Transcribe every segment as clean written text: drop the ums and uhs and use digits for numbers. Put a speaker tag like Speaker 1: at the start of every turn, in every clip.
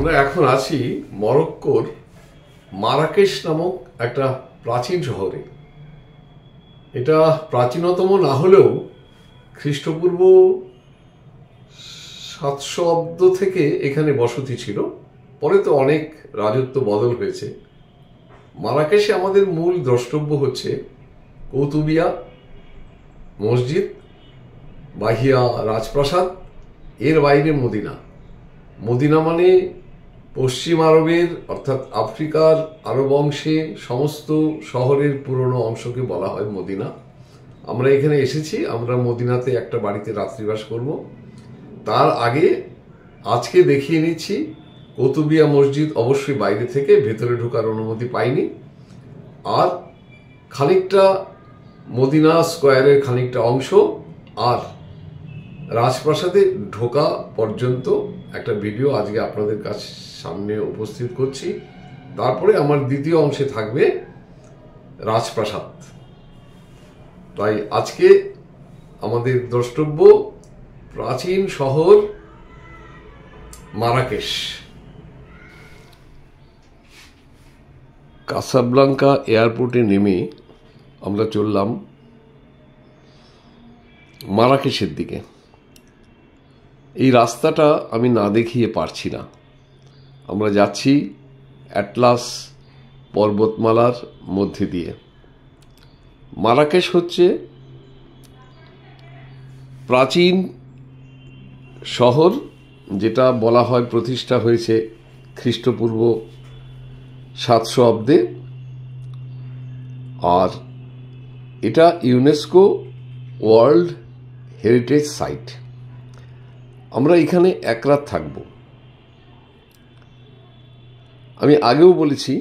Speaker 1: আমরা এখন আছি মরক্কোর মারাকেশ নামক একটা প্রাচীন শহরে। এটা প্রাচীনতম না হলেও খ্রিস্টপূর্ব 700 অব্দ থেকে এখানে বসতি ছিল। পরে তো অনেক রাজত্ব বদল হয়েছে। মারাকেশে আমাদের মূল দ্রষ্টব্য হচ্ছে কৌতুবিয়া মসজিদ, বাহিয়া রাজপ্রাসাদ, এর বাইরে মদিনা। মদিনা মানে পশ্চিম আরবের অর্থাৎ আফ্রিকার আরব অংশে সমস্ত শহরের পুরনো অংশকে বলা হয় মদিনা। আমরা এখানে এসেছি, আমরা মদিনাতে একটা বাড়িতে রাত্রিবাস করব। তার আগে আজকে দেখিয়ে নিচ্ছি কৌতুবিয়া মসজিদ, অবশ্যই বাইরে থেকে, ভেতরে ঢোকার অনুমতি পাইনি। আর খানিকটা মদিনা স্কোয়ারের খানিকটা অংশ আর রাজপ্রাসাদে ঢোকা পর্যন্ত একটা ভিডিও আজকে আপনাদের কাছে সামনে উপস্থিত করছি। তারপরে আমার দ্বিতীয় অংশে থাকবে রাজপ্রাসাদ। তাই আজকে আমাদের দ্রষ্টব্য প্রাচীন শহর মারাকেশ। কাসাব্লাঙ্কা এয়ারপোর্টে নেমে আমরা চললাম মারাকেশের দিকে। এই রাস্তাটা আমি না দেখিয়ে পারছি না। আমরা যাচ্ছি অ্যাটলাস পর্বতমালার মধ্যে দিয়ে। মারাকেশ হচ্ছে প্রাচীন শহর, যেটা বলা হয় প্রতিষ্ঠা হয়েছে খ্রিস্টপূর্ব 700 অব্দে। আর এটা ইউনেস্কো ওয়ার্ল্ড হেরিটেজ সাইট। আমরা এখানে এক রাত থাকব। আমি আগেও বলেছি,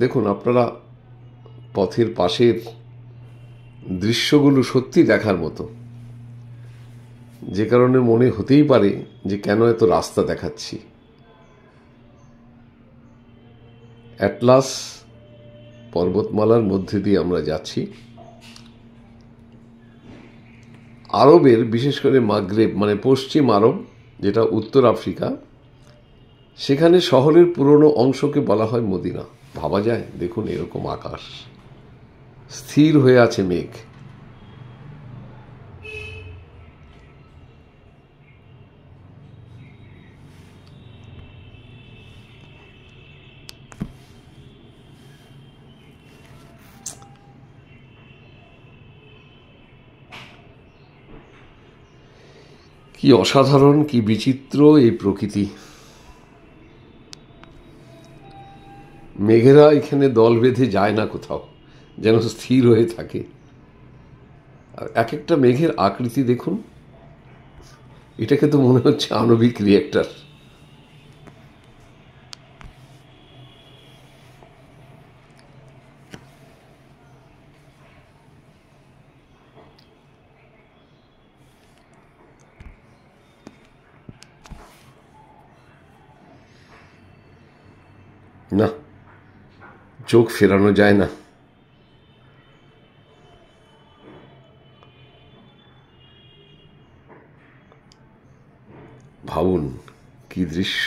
Speaker 1: দেখুন আপনারা পথের পাশের দৃশ্যগুলো সত্যি দেখার মতো, যে কারণে মনে হতেই পারে যে কেন এত রাস্তা দেখাচ্ছি। অ্যাটলাস পর্বতমালার মধ্যে দিয়ে আমরা যাচ্ছি। আরবের, বিশেষ করে মাগরেব মানে পশ্চিম আরব, যেটা উত্তর আফ্রিকা, সেখানে শহরের পুরনো অংশকে বলা হয় মদিনা। ভাবা যায়? দেখুন এরকম আকাশ, স্থির হয়ে আছে মেঘ। কি অসাধারণ, কি বিচিত্র এই প্রকৃতি। মেঘেরা এখানে দল বেঁধে যায় না কোথাও, যেন স্থির হয়ে থাকে। আর এক একটা মেঘের আকৃতি দেখুন, এটাকে তো মনে হচ্ছে আণবিক রিয়েক্টর। না, চোখ ফেরানো যায় না। ভাবুন কি দৃশ্য,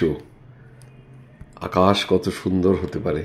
Speaker 1: আকাশ কত সুন্দর হতে পারে।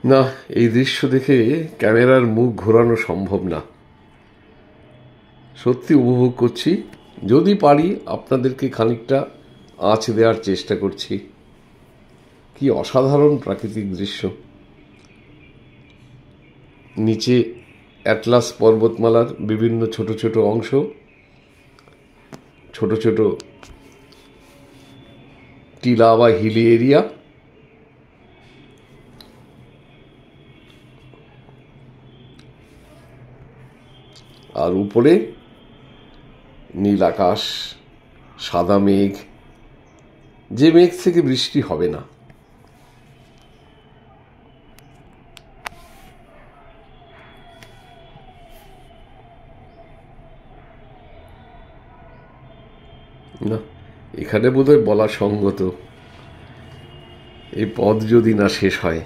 Speaker 1: না, এই দৃশ্য দেখে ক্যামেরার মুখ ঘোরানো সম্ভব না। সত্যি উপভোগ করছি। যদি পারি আপনাদেরকে খানিকটা আঁচ দেওয়ার চেষ্টা করছি। কি অসাধারণ প্রাকৃতিক দৃশ্য। নিচে অ্যাটলাস পর্বতমালার বিভিন্ন ছোট ছোট অংশ, ছোট ছোট টিলা বা হিলি এরিয়া। আর উপরে নীল আকাশ, সাদা মেঘ, যে মেঘ থেকে বৃষ্টি হবে না। না, এখানে বোধহয় বলা সঙ্গত, এই পথ যদি না শেষ হয়।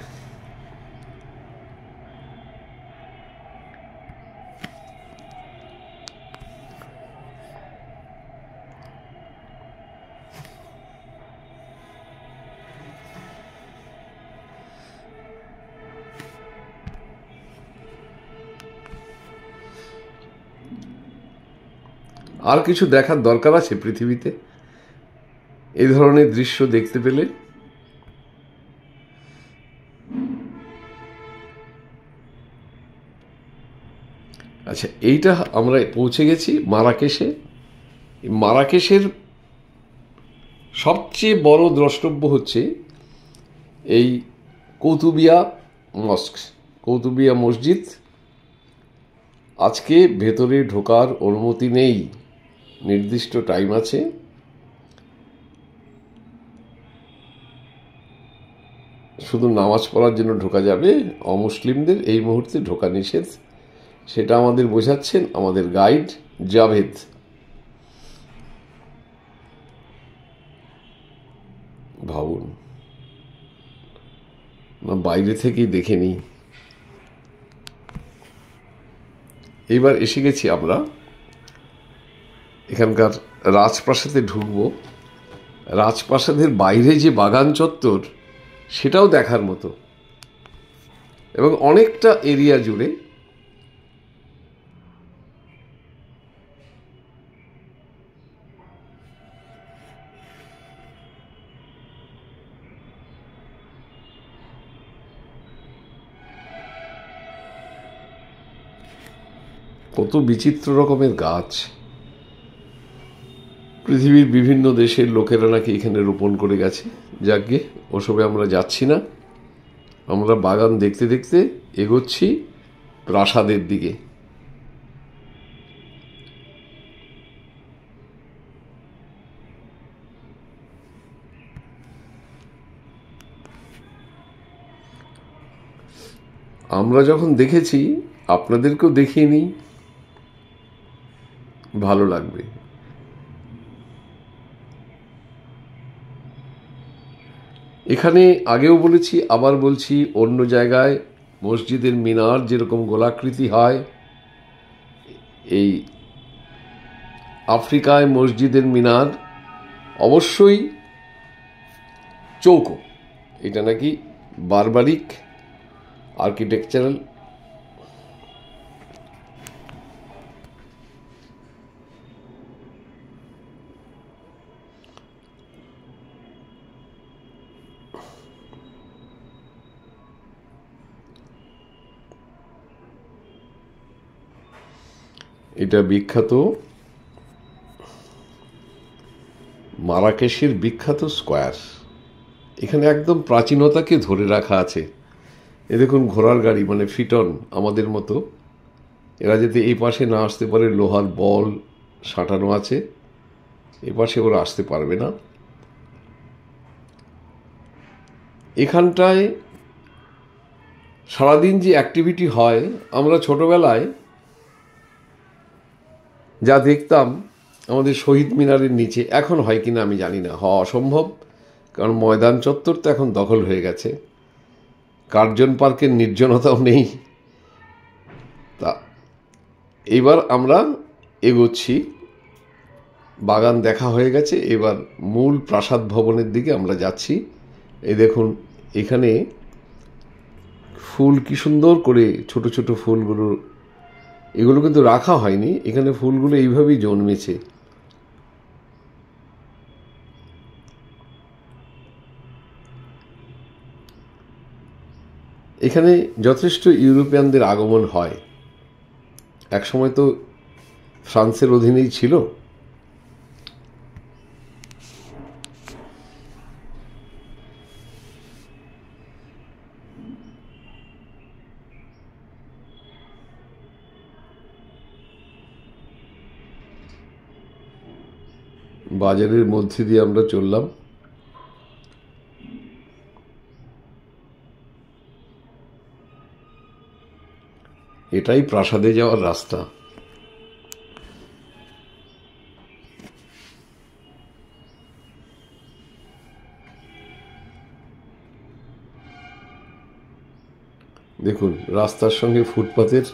Speaker 1: আর কিছু দেখার দরকার আছে পৃথিবীতে এই ধরনের দৃশ্য দেখতে পেলে? আচ্ছা, এইটা আমরা পৌঁছে গেছি মারাকেশে। মারাকেশের সবচেয়ে বড় দ্রষ্টব্য হচ্ছে এই কৌতুবিয়া মস্ক, কৌতুবিয়া মসজিদ। আজকে ভেতরে ঢোকার অনুমতি নেই, নির্দিষ্ট টাইম আছে। শুধু নামাজ পড়ার জন্য ঢোকা যাবে, অমুসলিমদের এই মুহূর্তে ঢোকা নিষেধ। সেটা আমাদের বোঝাচ্ছেন আমাদের গাইড জাভেদ। ভাবুন না, বাইরে থেকেই দেখে নিই। এইবার এসে গেছি আমরা এখানকার রাজপ্রাসাদে ঢুকব। রাজপ্রাসাদের বাইরে যে বাগান চত্বর, সেটাও দেখার মতো, এবং অনেকটা এরিয়া জুড়ে কত বিচিত্র রকমের গাছ। পৃথিবীর বিভিন্ন দেশের লোকেরা নাকি এখানে রোপণ করে গেছে। যাকগে, ওসবে আমরা যাচ্ছি না। আমরা বাগান দেখতে দেখতে এগোচ্ছি প্রাসাদের দিকে। আমরা যখন দেখেছি, আপনাদেরকেও দেখিয়ে নিই, ভালো লাগবে। এখানে আগেও বলেছি, আবার বলছি, অন্য জায়গায় মসজিদের মিনার যেরকম গোলাকৃতি হয়, এই আফ্রিকায় মসজিদের মিনার অবশ্যই চৌকো। এটা নাকি বারবারিক আর্কিটেকচারাল। এটা বিখ্যাত মারাকেশের বিখ্যাত স্কোয়ার। এখানে একদম প্রাচীনতাকে ধরে রাখা আছে। এ দেখুন, ঘোড়ার গাড়ি, মানে ফিটন আমাদের মতো। এরা যাতে এই পাশে না আসতে পারে, লোহার বল সাঁটানো আছে, এ পাশে ওরা আসতে পারবে না। এখানটায় সারাদিন যে অ্যাক্টিভিটি হয়, আমরা ছোটবেলায় যা দেখতাম আমাদের শহীদ মিনারের নিচে, এখন হয় কিনা আমি জানি না, হওয়া অসম্ভব, কারণ ময়দান চত্বর তো এখন দখল হয়ে গেছে। কার্জন পার্কের নির্জনতাও নেই। তা এবার আমরা এগোচ্ছি, বাগান দেখা হয়ে গেছে, এবার মূল প্রাসাদ ভবনের দিকে আমরা যাচ্ছি। এই দেখুন, এখানে ফুল কি সুন্দর করে, ছোট ছোট ফুলগুলো, এগুলো কিন্তু রাখা হয়নি, এখানে ফুলগুলো এইভাবেই জন্মেছে। এখানে যথেষ্ট ইউরোপিয়ানদের আগমন হয়। একসময় তো ফ্রান্সের অধীনেই ছিল। বাজারের মধ্যে দিয়ে আমরা চললাম। এটাই প্রাসাদে যাওয়ার রাস্তা। দেখুন রাস্তার সঙ্গে ফুটপাতের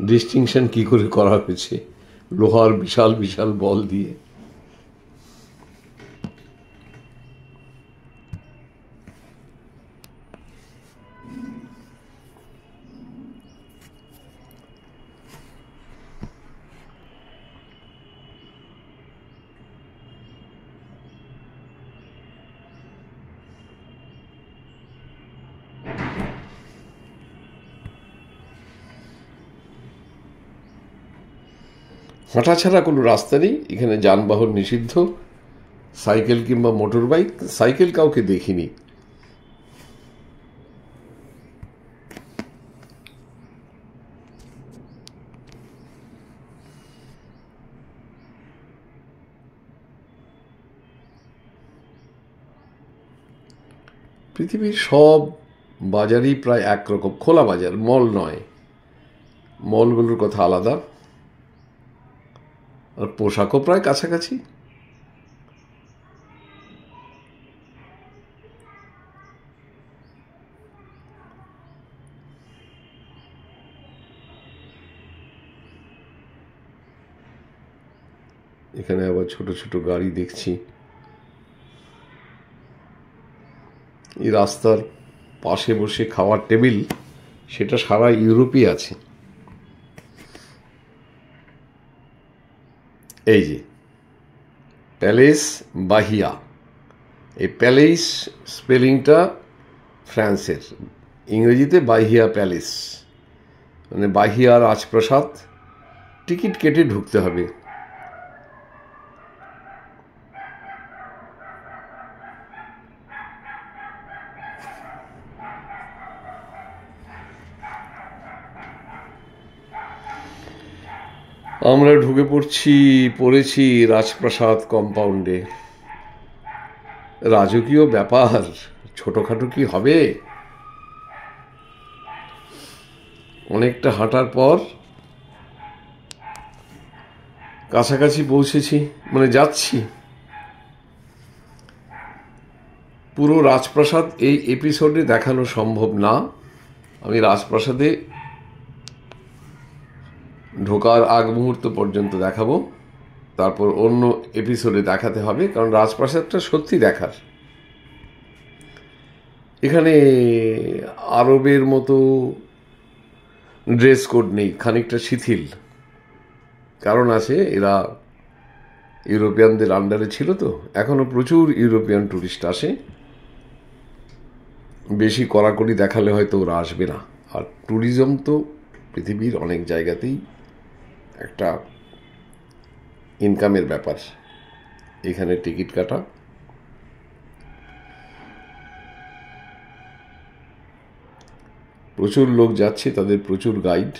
Speaker 1: ডিস্টিংশন কি করে করা হয়েছে, লোহার বিশাল বিশাল বল দিয়ে। হাঁটা ছাড়া কোনো রাস্তা নেই এখানে, যানবাহন নিষিদ্ধ, সাইকেল কিংবা মোটর বাইক। সাইকেল কাউকে দেখিনি। পৃথিবীর সব বাজারই প্রায় একরকম, খোলা বাজার, মল নয়। মলগুলোর কথা আলাদা, আর পোশাকও প্রায় কাছাকাছি। এখানে আবার ছোট ছোট গাড়ি দেখছি। এই রাস্তার পাশে বসে খাওয়ার টেবিল, সেটা সারা ইউরোপে আছে। এই যে প্যালেস বাহিয়া, এই প্যালেস স্পেলিংটা ফ্রান্সের, ইংরেজিতে বাহিয়া প্যালেস, মানে বাহিয়া রাজপ্রাসাদ। টিকিট কেটে ঢুকতে হবে। আমরা ঢুকে পড়েছি রাজপ্রাসাদ কম্পাউন্ডে। রাজকীয় ব্যাপার, ছোটখাটো কি হবে? অনেকটা হাঁটার পর কাছাকাছি পৌঁছেছি, মানে যাচ্ছি। পুরো রাজপ্রাসাদ এই এপিসোডে দেখানো সম্ভব না। আমি রাজপ্রাসাদে ঢোকার আগ মুহূর্ত পর্যন্ত দেখাবো, তারপর অন্য এপিসোডে দেখাতে হবে, কারণ রাজপ্রাসাদটা সত্যি দেখার। এখানে আরবের মতো ড্রেস কোড নেই, খানিকটা শিথিল। কারণ আছে, এরা ইউরোপিয়ানদের আন্ডারে ছিল তো। এখনো প্রচুর ইউরোপিয়ান ট্যুরিস্ট আসে। বেশি কড়াকড়ি দেখালে হয়তো ওরা আসবে না। আর ট্যুরিজম তো পৃথিবীর অনেক জায়গাতেই একটা ইনকামের ব্যাপার। এখানে টিকিট কাটা, প্রচুর লোক যাচ্ছে, তাদের প্রচুর গাইড।